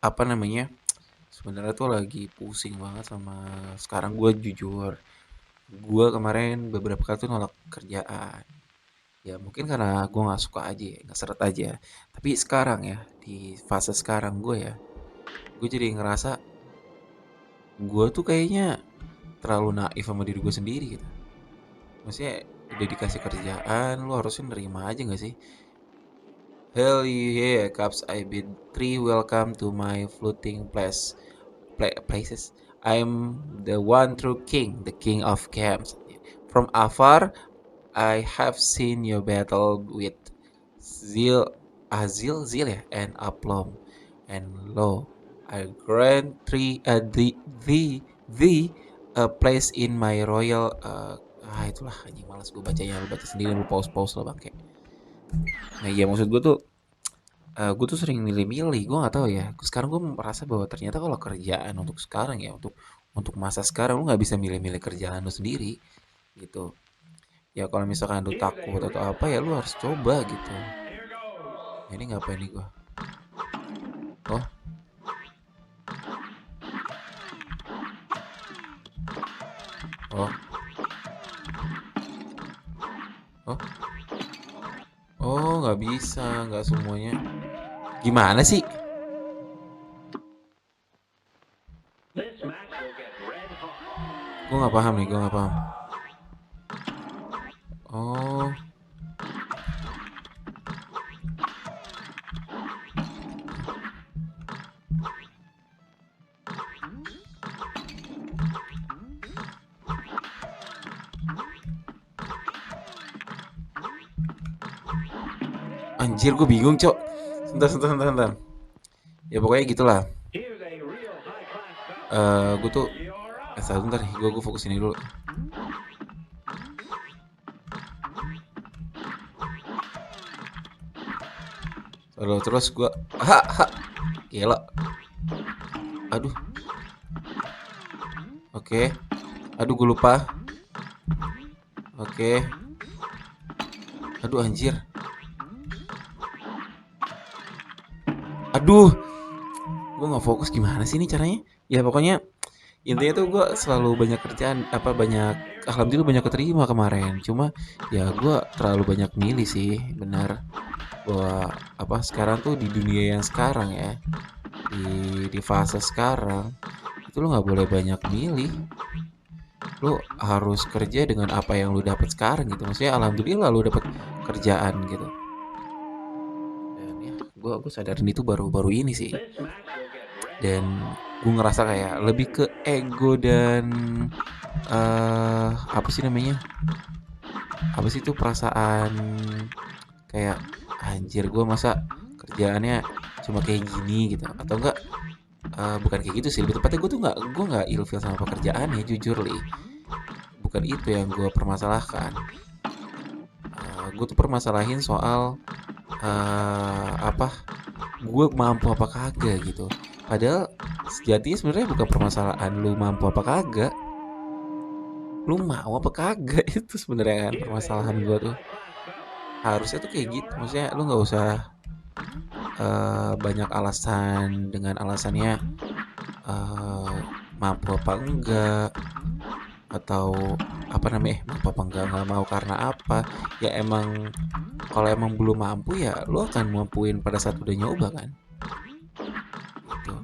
apa namanya, sebenarnya tuh lagi pusing banget sama sekarang gue jujur. Gue kemarin beberapa kali tuh nolak kerjaan. Ya mungkin karena gue nggak suka aja, ya, nggak seret aja. Tapi sekarang ya, di fase sekarang gue ya, gue jadi ngerasa gue tuh kayaknya terlalu naif sama diri gue sendiri gitu. Maksudnya udah dikasih kerjaan, lu harusnya nerima aja gak sih? Hell yeah, Caps, I bid 3 welcome to my floating places. I'm the one true king, the king of camps. From afar, I have seen your battle with Zeal, ya, and Aplom. And lo, I grant the a place in my royal. Itulah anjing malas gue bacanya, lu baca sendiri, lu pause lah bangke. Nah iya maksud gue tuh, gue tuh sering milih-milih, gue nggak tahu ya. Sekarang gue merasa bahwa ternyata kalau kerjaan untuk sekarang ya, untuk masa sekarang lu nggak bisa milih-milih kerjaan lu sendiri gitu. Ya kalau misalkan lu takut atau apa ya lu harus coba gitu. Nah, ini ngapain nih gue? Oh, oh, oh, oh, nggak bisa, nggak semuanya. Gimana sih? Gue nggak paham nih, gue nggak paham. Oh, anjir gue bingung cok. Sebentar. Ya pokoknya gitulah. Gue tuh, sebentar nih, gue fokus ini dulu. Terus gue, ha, gila. Aduh, oke. Aduh gue lupa. Oke. Aduh anjir. Aduh, gue nggak fokus gimana sih ini caranya? Ya pokoknya intinya tuh gue selalu banyak kerjaan, apa banyak, alhamdulillah banyak keterima kemarin. Cuma ya gue terlalu banyak milih sih, benar. Bahwa apa sekarang tuh di dunia yang sekarang ya, di fase sekarang itu lo nggak boleh banyak milih. Lo harus kerja dengan apa yang lo dapat sekarang gitu. Maksudnya alhamdulillah lo dapat kerjaan gitu. Dan ya gue sadarin itu baru-baru ini sih. Dan gue ngerasa kayak lebih ke ego dan apa sih namanya, apa sih itu perasaan kayak anjir gue masa kerjaannya cuma kayak gini gitu, atau enggak, bukan kayak gitu sih, lebih tepatnya gue nggak ilfil sama pekerjaan ya jujur li, bukan itu yang gue permasalahkan. Gue tuh permasalahin soal apa, gue mampu apa kagak gitu. Padahal sejatinya sebenarnya bukan permasalahan lu mampu apa kagak, lu mau apa kagak itu sebenarnya kan permasalahan gue tuh. Harusnya tuh kayak gitu, maksudnya lu nggak usah banyak alasan dengan alasannya eh, mampu apa enggak, atau apa namanya, mampu apa enggak, nggak mau karena apa. Ya emang kalau emang belum mampu ya lu akan mampuin pada saat udah nyoba kan gitu.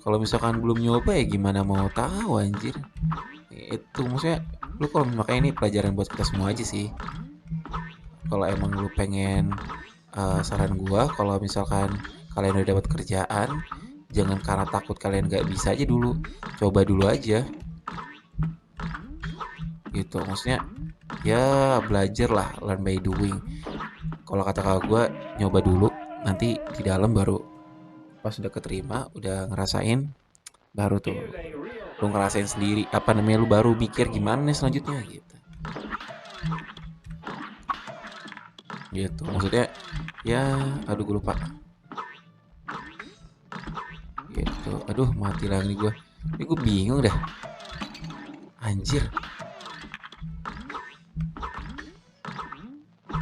Kalau misalkan belum nyoba ya gimana mau tahu anjir. Itu maksudnya lu, kalau makanya ini pelajaran buat kita semua aja sih. Kalau emang lu pengen, saran gua kalau misalkan kalian udah dapat kerjaan, jangan karena takut kalian nggak bisa aja dulu, coba dulu aja gitu. Maksudnya ya belajar lah, learn by doing. Kalau kata kakak gua, nyoba dulu, nanti di dalam baru pas udah keterima, udah ngerasain, baru tuh lu ngerasain sendiri apa namanya, lu baru mikir gimana nih selanjutnya gitu. Gitu maksudnya. Ya aduh gue lupa gitu. Aduh mati lagi gue, ini gue bingung dah anjir.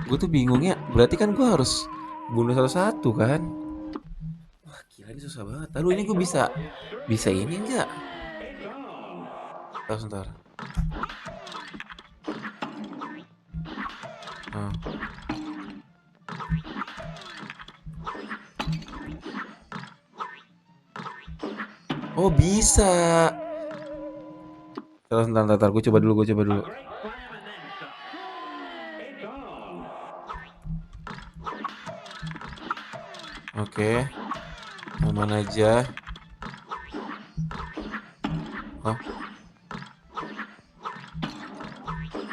Gue tuh bingungnya berarti kan gue harus bunuh satu-satu kan. Wah gila, ini susah banget. Aduh ini gue bisa ini enggak? Entar, sebentar. Oh. Oh bisa. Terus sebentar, gue coba dulu. Oke, aman aja. Oh,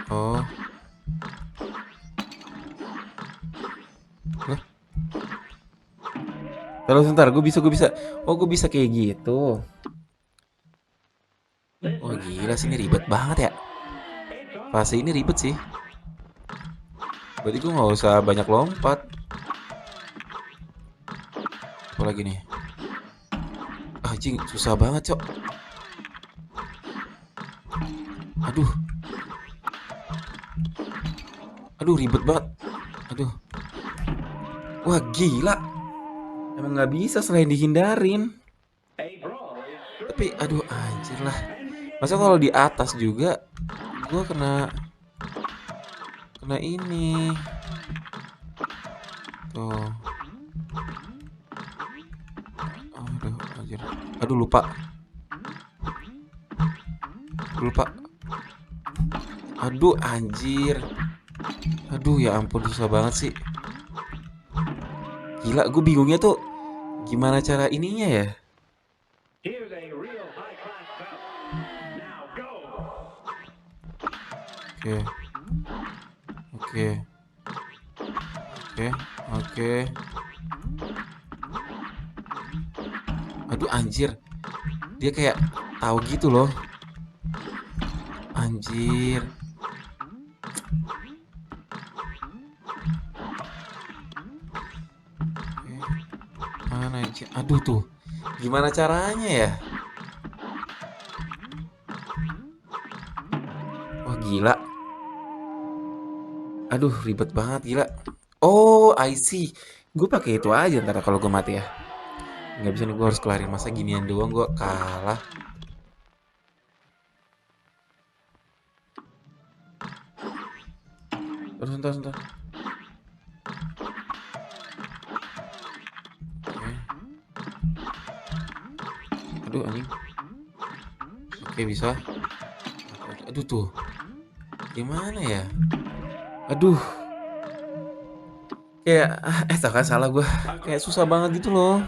oh, lah. Terus sebentar, gue bisa. Oh, gue bisa kayak gitu. Wah gila sih, ini ribet banget ya. Fase ini ribet sih. Berarti gue nggak usah banyak lompat. Apa lagi nih? Ah, anjing, susah banget, Cok. Aduh, aduh ribet banget. Aduh, wah gila. Emang nggak bisa selain dihindarin. Tapi, aduh anjir lah. Masa kalau di atas juga, gue kena ini. Tuh, aduh anjir. Aduh lupa. Lupa. Aduh anjir. Aduh ya ampun susah banget sih. Gila, gue bingungnya tuh gimana cara ininya ya? Oke, oke, oke, oke. Aduh anjir. Dia kayak tahu gitu loh. Anjir. Oke, mana anjir? Aduh tuh. Gimana caranya ya? Wah gila. Aduh ribet banget gila. Oh, I see. Gue pakai itu aja ntar kalau gue mati ya. Nggak bisa nih, gue harus kelarin, masa ginian doang gue kalah. Terus sebentar. Oke. Aduh anjing. Oke bisa. Aduh tuh. Gimana ya? Aduh. Kayak tau kan salah gue. Kayak susah banget gitu loh.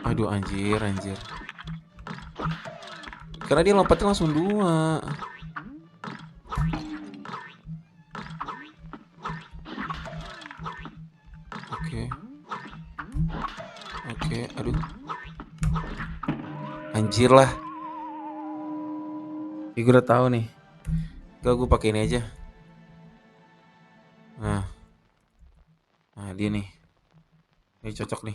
Aduh anjir. Karena dia lompatnya langsung dua. Oke. Oke, aduh. Anjir lah. Ya, gue udah tahu nih. Gak, gue pakai ini aja. Nah, nah dia nih. Ini cocok nih.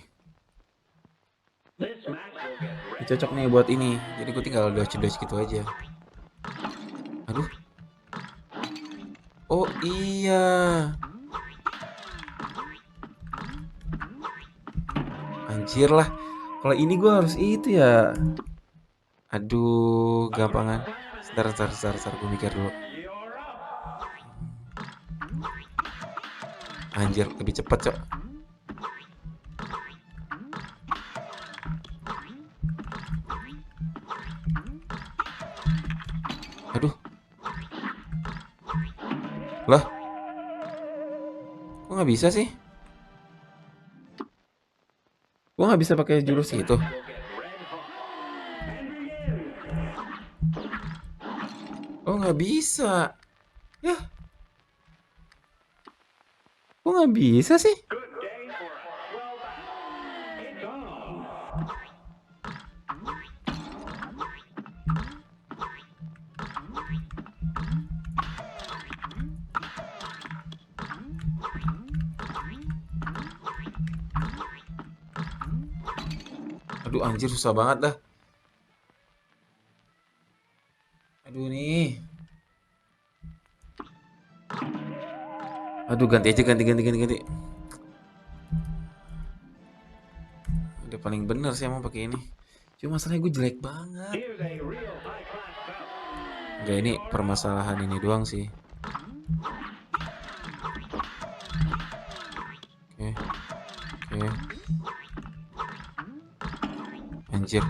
Ini cocok nih buat ini. Jadi gue tinggal dodge gitu aja. Aduh. Oh iya. Anjir lah. Kalau ini gue harus itu ya. Aduh, gampangan. Sebentar, gue mikir dulu. Anjir, lebih cepet, Cok. Aduh. Lah, kok nggak bisa sih? Gua nggak bisa pakai jurus itu. Oh, nggak bisa. Ya, kok nggak bisa sih? Aduh, anjir susah banget dah. Aduh nih. Aduh, ganti aja, ganti. Udah paling bener sih emang pakai ini. Cuma masalahnya gue jelek banget. Enggak, ini permasalahan ini doang sih. Oke, oke. Anjir.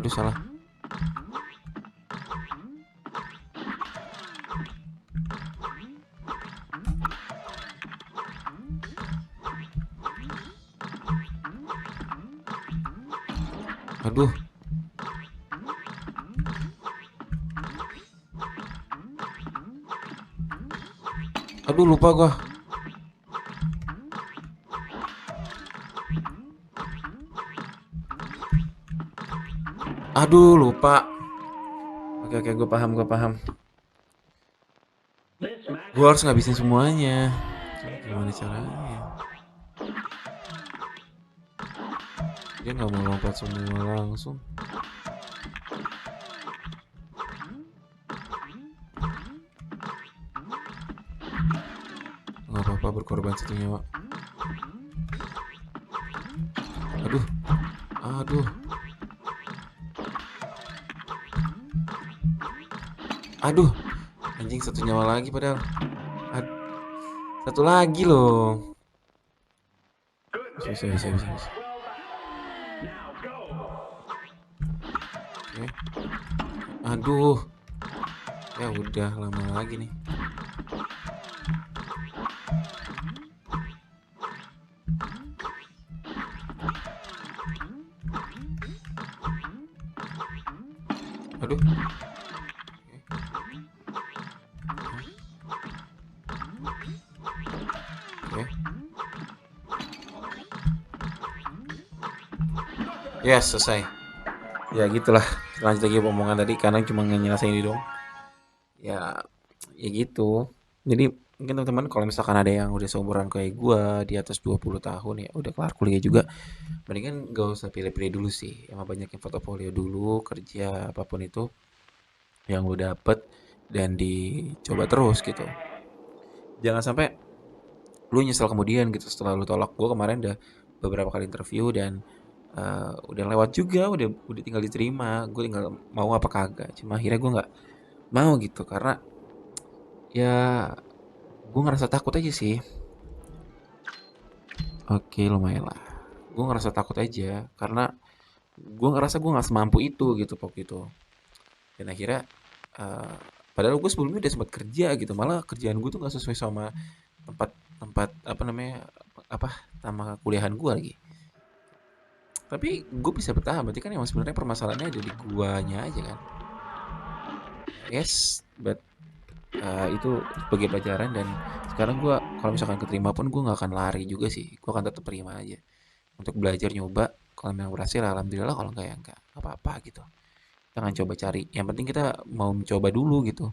Aduh, salah. Aduh. Aduh, lupa gua. Aduh, lupa. Oke, gue paham. Gue harus ngabisin semuanya. Gimana caranya? Dia nggak mau lompat semua langsung. Nggak apa-apa, berkorban satu nyawa. Aduh. Aduh. Anjing, satu nyawa lagi padahal. Satu lagi loh. Bisa. Oke. Aduh. Ya udah, lama lagi nih. Aduh. Oke. Yes, selesai. Ya gitulah. Lanjut lagi omongan tadi karena cuma ngejelasin ini dong. Ya gitu. Jadi mungkin teman-teman kalau misalkan ada yang udah seumuran kayak gua di atas 20 tahun ya, udah kelar kuliah juga, mendingan gak usah pilih-pilih dulu sih. Emang banyakin portofolio dulu, kerja apapun itu yang lu dapet dan dicoba terus gitu. Jangan sampai lu nyesel kemudian gitu setelah lu tolak. Gua kemarin udah beberapa kali interview dan udah lewat juga, udah tinggal diterima. Gue tinggal mau apa kagak. Cuma akhirnya gue nggak mau gitu karena ya gue ngerasa takut aja sih. Oke, lumayan lah. Gue ngerasa takut aja karena gue ngerasa gue nggak semampu itu gitu waktu itu. Dan akhirnya uh, padahal gue sebelumnya udah sempat kerja gitu, malah kerjaan gue tuh nggak sesuai sama tempat tempat apa namanya apa sama kuliahan gue lagi. Tapi gue bisa bertahan, berarti kan emang sebenarnya permasalahannya ada di guanya aja kan. Yes, but itu sebagai pelajaran dan sekarang gue kalau misalkan keterima pun gue nggak akan lari juga sih, gue akan tetap terima aja untuk belajar nyoba. Kalau memang berhasil alhamdulillah, kalau enggak ya enggak apa-apa gitu. Kita akan coba cari, yang penting kita mau mencoba dulu gitu.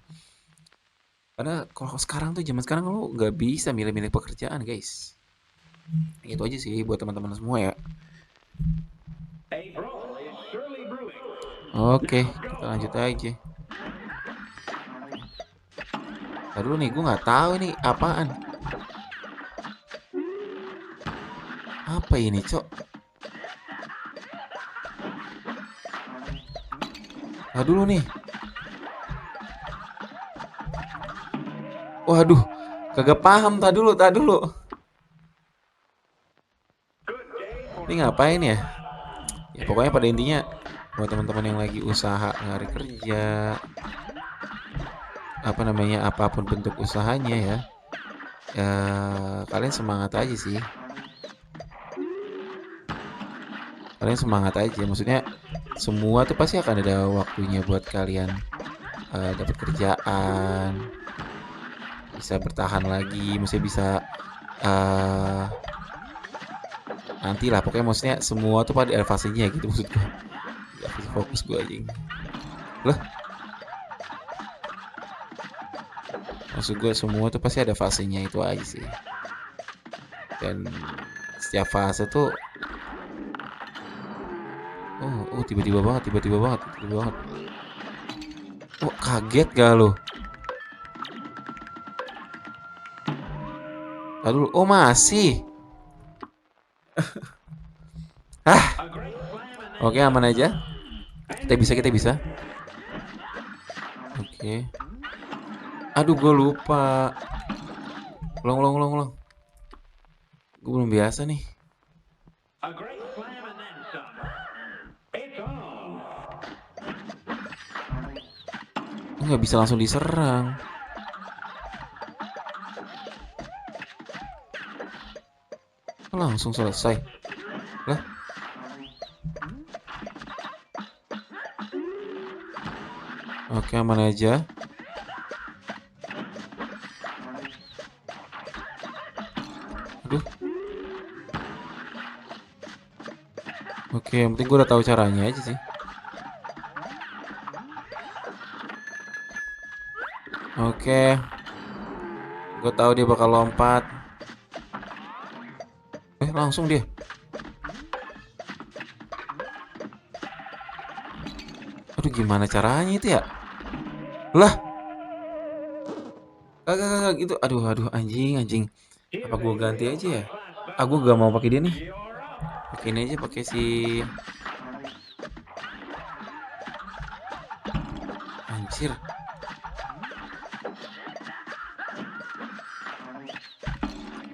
Karena kalau sekarang tuh zaman sekarang lu nggak bisa milih-milih pekerjaan guys. Itu aja sih buat teman-teman semua ya. Oke, kita lanjut aja. Tadi dulu nih, gue nggak tahu ini apaan. Apa ini, Cok? Tadi dulu nih. Waduh, kagak paham. Tadi dulu. Ini ngapain ya? Ya pokoknya pada intinya buat teman-teman yang lagi usaha nyari kerja, apa namanya, apapun bentuk usahanya ya, kalian semangat aja sih. Kalian semangat aja. Maksudnya semua tuh pasti akan ada waktunya buat kalian dapat kerjaan, bisa bertahan lagi, maksudnya bisa uh, nanti lah. Pokoknya maksudnya semua tuh pada ada fasenya gitu maksud gue. Gak fokus gue aja. Lah, maksud gue semua tuh pasti ada fasenya itu aja sih. Dan setiap fase tuh tiba-tiba banget. Oh, kaget gak lo? Lalu, oh masih. Ah, oke aman aja. Kita bisa, kita bisa. Oke. Aduh, gue lupa. Ulang, ulang, ulang, ulang. Gue belum biasa nih. Nggak bisa langsung diserang. Langsung selesai. Lah, oke aman aja. Aduh. Oke, yang penting gue udah tahu caranya aja sih. Oke. Gue tahu dia bakal lompat. Langsung dia. Aduh, gimana caranya itu ya? Lah, kagak gitu. Aduh, aduh, anjing, anjing. Apa gue ganti aja ya? Gue gak mau pakai dia nih. Pakai ini aja, pakai si anjir.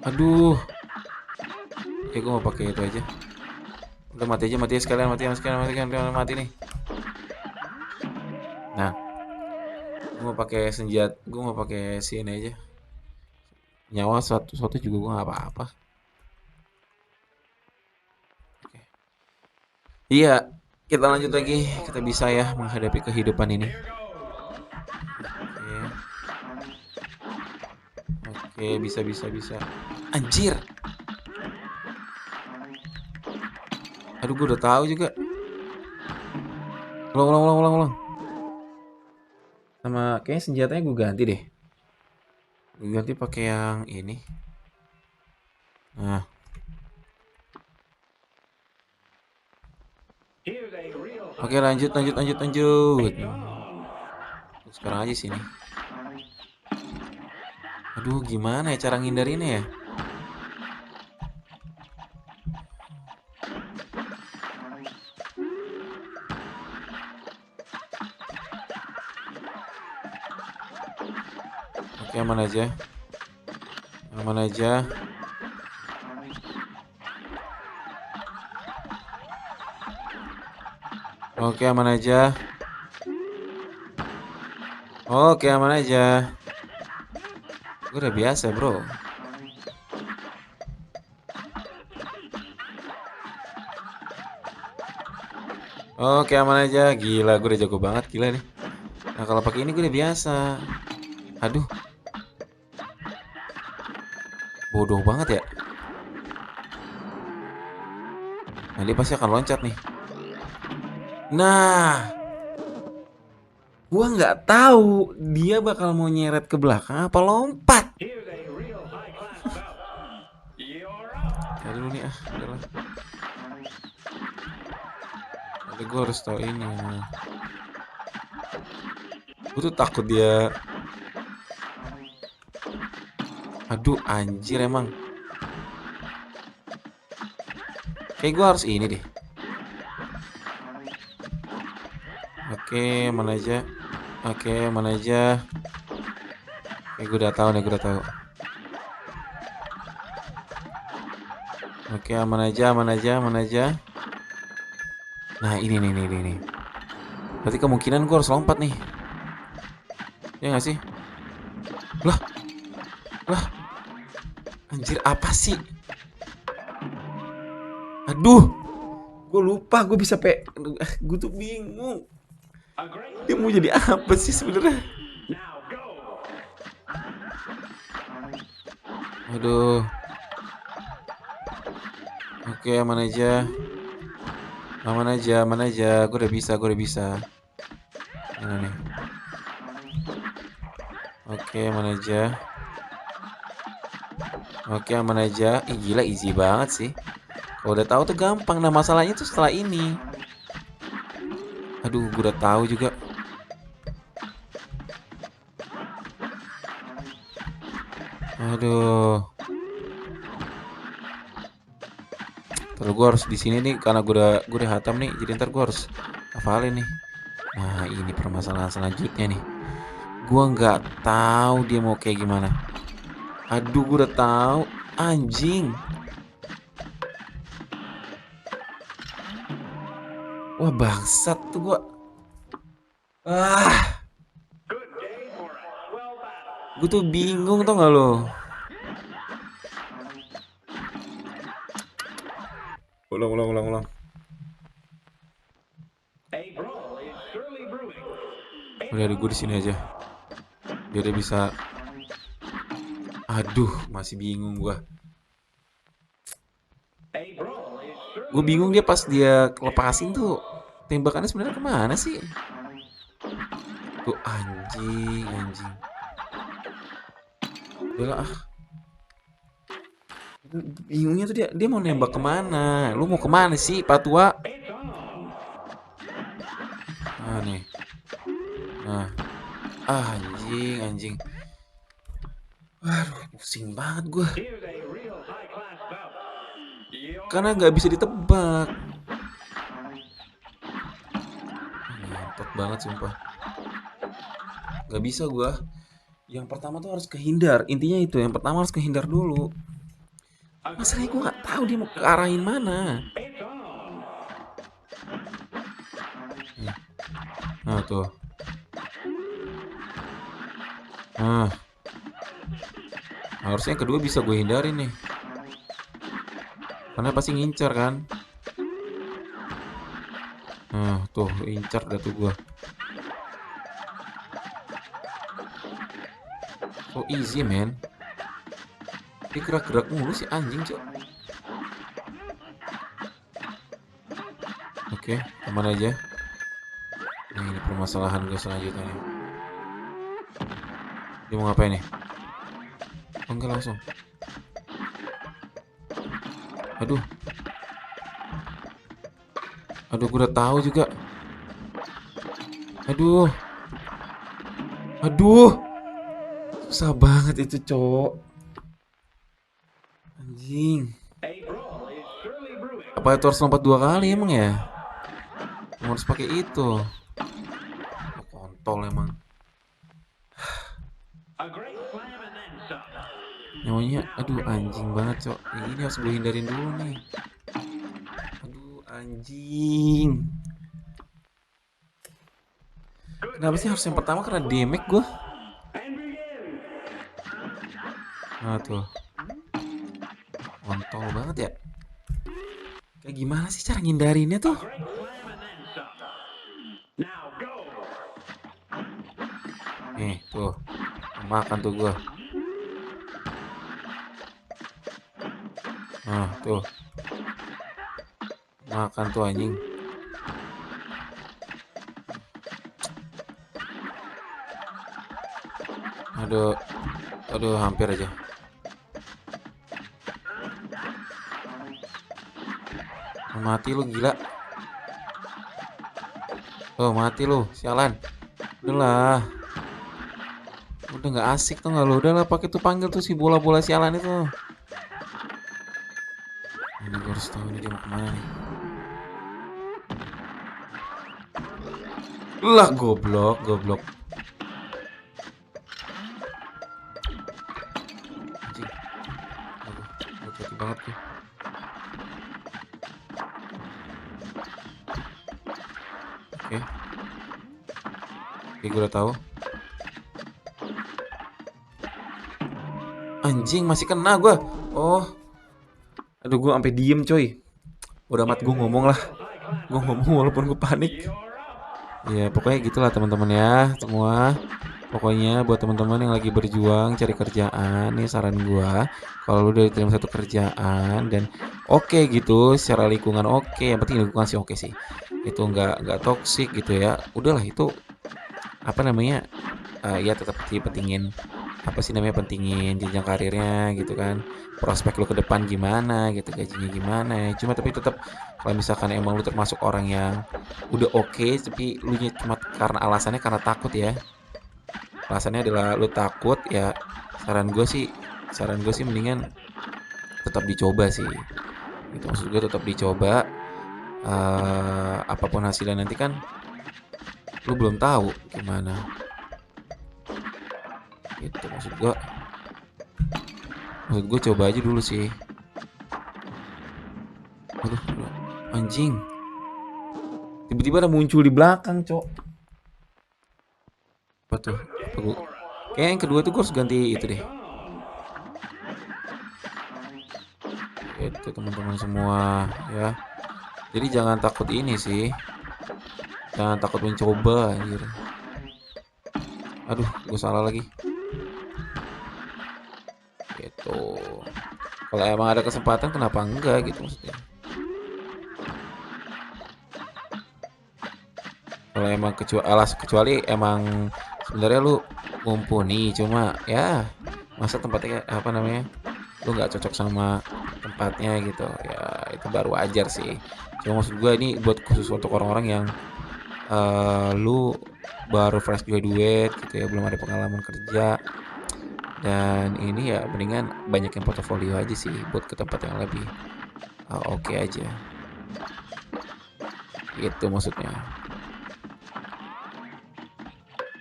Aduh. Ya gue mau pakai itu aja. Udah mati aja, mati sekalian, mati sekalian, mati nih. Nah, gue mau pakai senjata, gue mau pakai si ini aja. Nyawa satu juga gue nggak apa-apa. Oke. Iya, kita lanjut lagi. Kita bisa ya menghadapi kehidupan ini. Oke, bisa, bisa, bisa. Anjir. Aduh, gue udah tahu juga. Ulang, ulang, ulang, ulang, ulang. Sama kayaknya senjatanya gue ganti deh. Gue ganti pakai yang ini. Nah. Oke, lanjut, lanjut, lanjut, lanjut. Sekarang aja sini. Aduh, gimana ya cara ngindarinnya ya? Oke, aman aja. Aman aja. Oke, aman aja. Oke, aman aja. Gue udah biasa, bro. Oke, aman aja. Gila, gue udah jago banget, gila nih. Nah, kalau pakai ini gue udah biasa. Aduh. Bodoh banget ya. Nah, dia pasti akan loncat nih. Nah, gua nggak tahu dia bakal mau nyeret ke belakang apa lompat. Ya dulu nih udahlah. Tapi gue harus tahu ini. Gue tuh takut dia. Aduh, anjir emang. Kayak gue harus ini deh. Oke, mana aja. Oke, mana aja. Oke, gue udah tahu nih, gue udah tahu. Oke, aman aja, aman aja, aman aja. Nah, ini nih. Berarti kemungkinan gue harus lompat nih. Ya nggak sih? Lah. Anjir, apa sih? Aduh. Gue lupa, gue bisa gue tuh bingung. Dia mau jadi apa sih sebenarnya? Aduh. Oke, aman aja. Aman aja, aman aja. Gue udah bisa. Mana nih? Oke, aman aja. Oke, aman aja. Ih, gila easy banget sih. Kalau udah tahu tuh gampang. Nah, masalahnya tuh setelah ini. Aduh, gue udah tahu juga. Aduh. Terus gue harus di sini nih karena gue udah hatam nih, jadi ntar gue harus hafalin nih. Nah ini permasalahan selanjutnya nih. Gue nggak tahu dia mau kayak gimana. Aduh, gue udah tahu. Anjing. Wah bangsat tuh gue. Ah, gue tuh bingung tau gak lo. Ulang. Udah gue di sini aja. Biar dia bisa. Aduh, masih bingung gue. Gue bingung dia pas dia lepasin tuh tembakannya sebenarnya kemana sih? Tuh anjing. Udah lah, ah. Bingungnya tuh dia mau nembak kemana? Lu mau kemana sih, Pak Tua? Ah nih. Nah, anjing. Aduh, pusing banget gue. Karena nggak bisa ditebak. Ngentot banget sumpah. Nggak bisa gue. Yang pertama tuh harus kehindar. Intinya itu, yang pertama harus kehindar dulu. Masalahnya gue nggak tahu dia mau ke arahin mana. Nah tuh. Nah, harusnya yang kedua bisa gue hindarin nih. Karena pasti ngincar kan. Nah tuh, incar dah tuh gue. So easy man. Dia gerak-gerak mulu sih anjing cok. Oke, aman aja. Nah ini permasalahan gue selanjutnya nih. Dia mau ngapain nih? Oh, enggak langsung. Aduh, gue udah tahu juga. Aduh, susah banget itu cowok. Anjing. Apa itu harus lompat 2 kali emang ya? Harus pakai itu. Kontol emang. Nyawa, aduh anjing banget cok. Ini harus gue hindarin dulu nih. Aduh anjing. Kenapa sih harus yang pertama? Karena damage gue. Nah tuh. Kontol banget ya. Kayak gimana sih cara ngindarinnya tuh? Nih tuh. Makan tuh gue. Nah tuh. Makan tuh anjing. Aduh hampir aja. Mati lu gila. Oh mati lu, sialan. Udahlah. Udah nggak asik tuh nggak lu. Udahlah pakai tuh panggil tuh si bola-bola sialan itu. Ini gue harus tahu nih dia mau kemana nih. Lah goblok. Anjing. Aduh, hati banget gue. Oke, gue udah tahu. Anjing masih kena gue. Oh. Aduh gue sampai diem coy. Udah amat gue ngomong lah. Gue ngomong walaupun gue panik. Ya pokoknya gitulah teman-teman ya semua. Pokoknya buat teman-teman yang lagi berjuang cari kerjaan nih saran gue, kalau lu udah terima satu kerjaan dan oke gitu secara lingkungan oke, yang penting lingkungan sih oke sih. Itu nggak toksik gitu ya. Udahlah itu apa namanya? Ya tetap pentingin apa sih namanya, pentingin jenjang karirnya gitu kan, prospek lu ke depan gimana gitu, gajinya gimana ya. Cuma tapi tetap kalau misalkan emang lu termasuk orang yang udah oke tapi lu nya cuma karena alasannya karena takut ya, alasannya adalah lu takut ya, saran gue sih mendingan tetap dicoba sih gitu. Maksud gue tetap dicoba, apapun hasilnya nanti kan lu belum tahu gimana, gitu. Maksud gue coba aja dulu sih. Aduh, anjing, tiba-tiba ada muncul di belakang, cok. Apa tuh? Apa gua? Kayak yang kedua tuh gue harus ganti itu deh. Itu teman-teman semua ya. Jadi jangan takut ini sih. Jangan takut mencoba, anjir. Aduh, gue salah lagi. Gitu. Kalau emang ada kesempatan kenapa enggak gitu maksudnya. Kalau emang kecuali emang sebenarnya lu mumpuni, cuma ya masa tempatnya apa namanya, lu nggak cocok sama tempatnya gitu ya, itu baru wajar sih. Cuma maksud gue ini buat khusus untuk orang-orang yang lu baru fresh graduate gitu ya, belum ada pengalaman kerja, dan ini ya mendingan banyakin portofolio aja sih buat ke tempat yang lebih oke aja gitu maksudnya.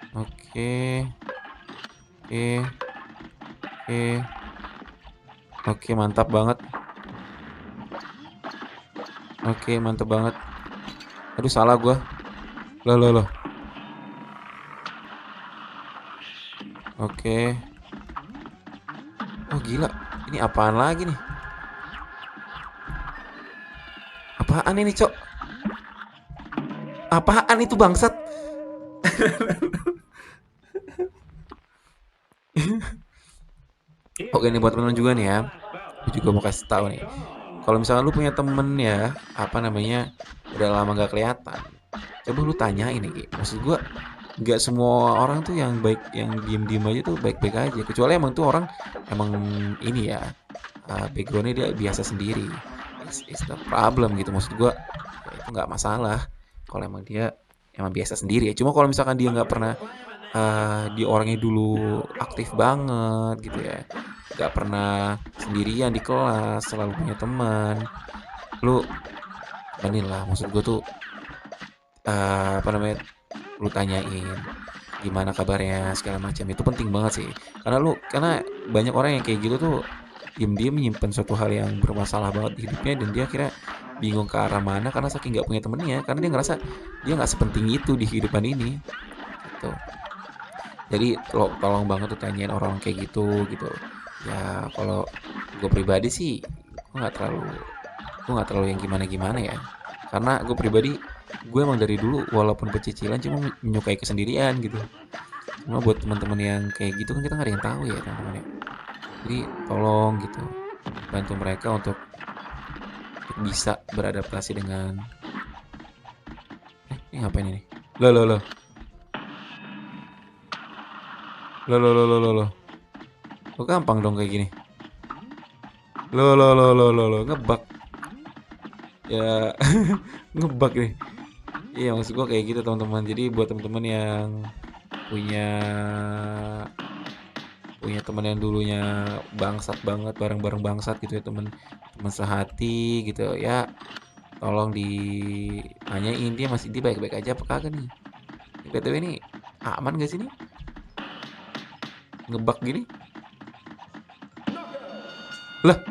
Oke, oke, oke, oke, mantap banget. Oke, mantap banget. Aduh, salah gua. Loh, loh, loh. Oke. Oh, gila. Ini apaan lagi nih? Apaan ini, Cok? Apaan itu bangsat? Oke nih buat teman-teman juga nih ya. Gue juga mau kasih tahu nih. Kalau misalnya lu punya temen ya, apa namanya, udah lama gak kelihatan, coba lu tanyain nih, maksud gua nggak semua orang tuh yang baik, yang diem-diem aja tuh baik-baik aja. Kecuali emang tuh orang emang ini ya, backgroundnya dia biasa sendiri. It's the problem gitu. Maksud gua ya itu nggak masalah kalau emang dia emang biasa sendiri ya. Cuma kalau misalkan dia nggak pernah dia orangnya dulu aktif banget gitu ya, nggak pernah sendirian di kelas, selalu punya teman, lu inilah maksud gue tuh apa namanya, lu tanyain gimana kabarnya segala macam, itu penting banget sih, karena banyak orang yang kayak gitu tuh diem-diem menyimpan suatu hal yang bermasalah banget di hidupnya, dan dia akhirnya bingung ke arah mana karena saking nggak punya temennya, karena dia ngerasa dia nggak sepenting itu di kehidupan ini gitu. Jadi tolong banget tuh tanyain orang kayak gitu gitu ya. Kalau gue pribadi sih gue nggak terlalu yang gimana gimana ya, karena gue pribadi, gue emang dari dulu walaupun pecicilan cuma menyukai kesendirian gitu. Cuma buat teman-teman yang kayak gitu kan kita nggak ada yang tahu ya teman-teman ya. Jadi tolong gitu bantu mereka untuk bisa beradaptasi dengan ini ngapain ini, lo lo lo lo lo lo lo lo lo gampang dong kayak gini, lo ngebug ya. Ngebug nih. Iya maksud gua kayak gitu teman-teman. Jadi buat teman-teman yang punya punya teman yang dulunya bangsat banget, bareng-bareng bangsat gitu ya, teman teman sehati gitu ya, tolong ditanyain dia baik-baik aja apa kagak nih. BTW ini aman gak sih nih ngebug gini? Lah,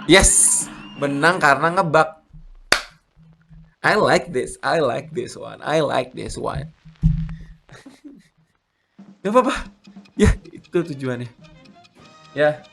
yes, menang karena ngebug. I like this. I like this one. I like this one. Gak apa-apa. Ya, itu tujuannya. Ya,